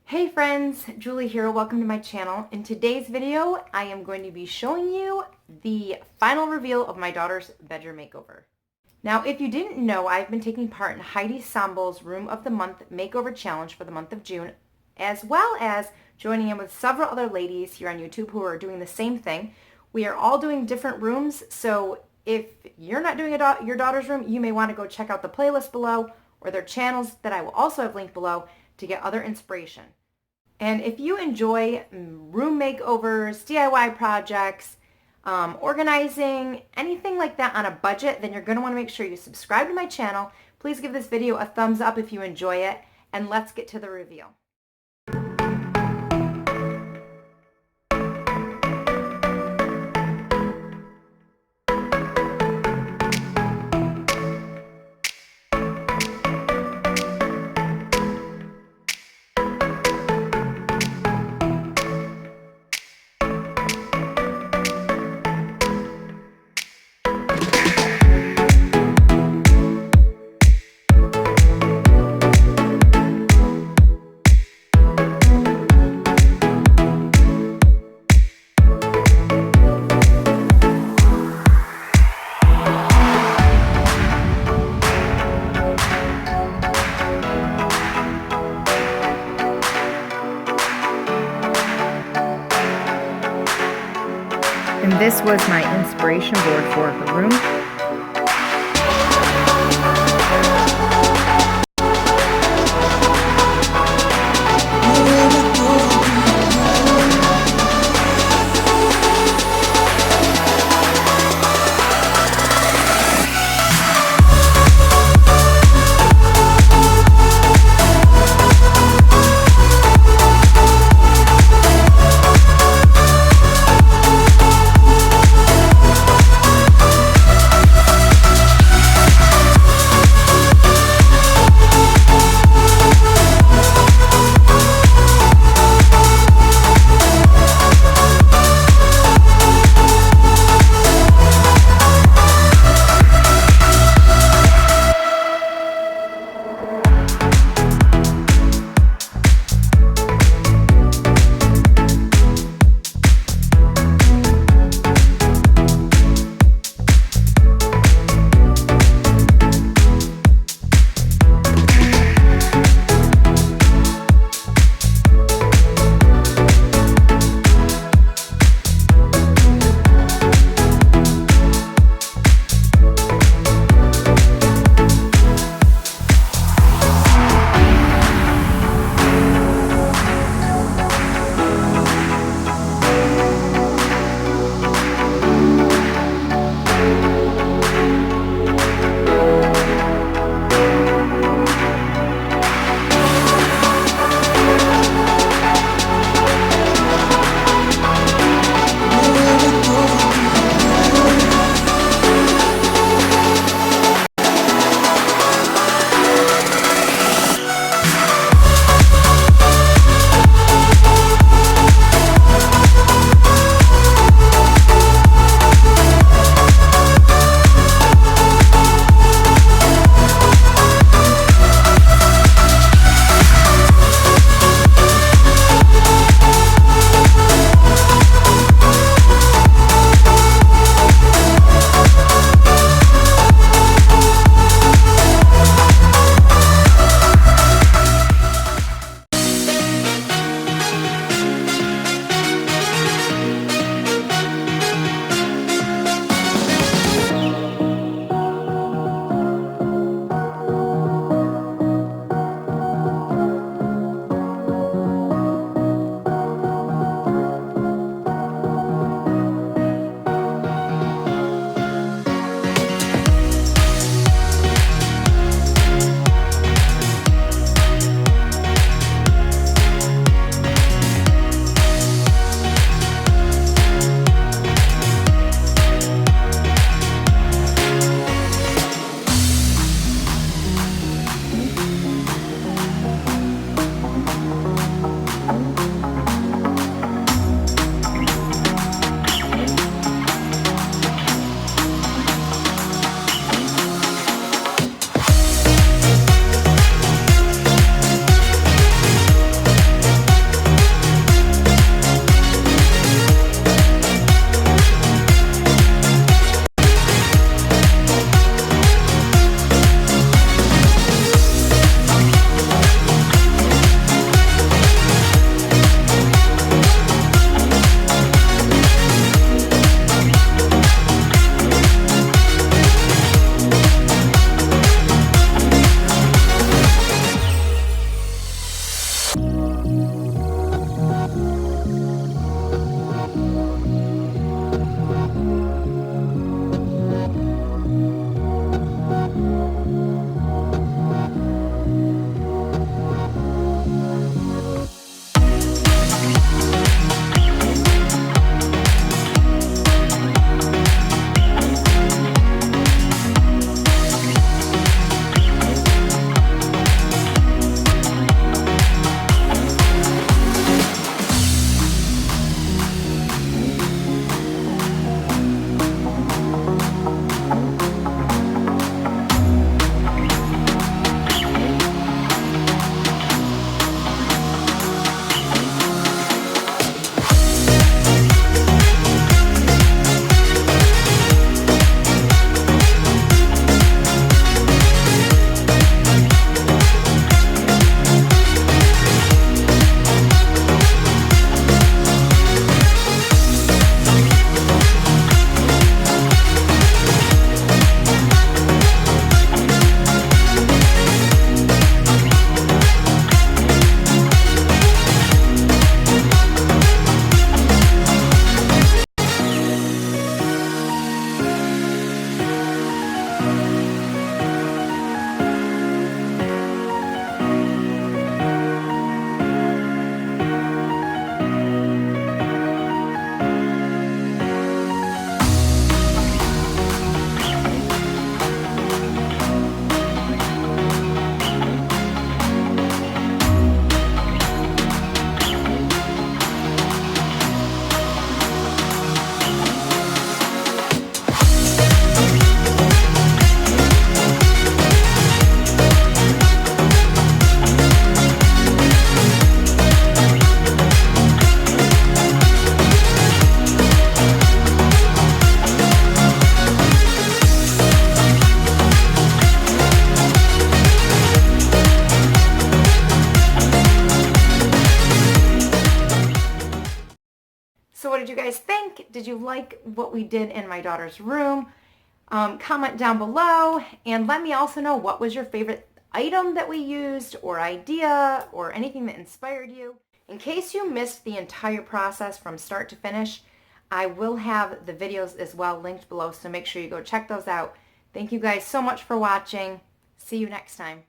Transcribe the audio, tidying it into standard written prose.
Hey friends, Julie here. Welcome to my channel. In today's video, I am going to be showing you the final reveal of my daughter's bedroom makeover. Now, if you didn't know, I've been taking part in Heidi Sonboul's Room of the Month Makeover Challenge for the month of June, as well as joining in with several other ladies here on YouTube who are doing the same thing. We are all doing different rooms, so if you're not doing your daughter's room, you may want to go check out the playlist below or their channels that I will also have linked below to get other inspiration. And if you enjoy room makeovers, DIY projects, organizing, anything like that on a budget, then you're going to want to make sure you subscribe to my channel. Please give this video a thumbs up if you enjoy it, and let's get to the reveal. And this was my inspiration board for her room. what did you guys think? Did you like what we did in my daughter's room? Comment down below and let me also know what was your favorite item that we used or idea or anything that inspired you. In case you missed the entire process from start to finish, I will have the videos as well linked below, so make sure you go check those out. Thank you guys so much for watching. See you next time.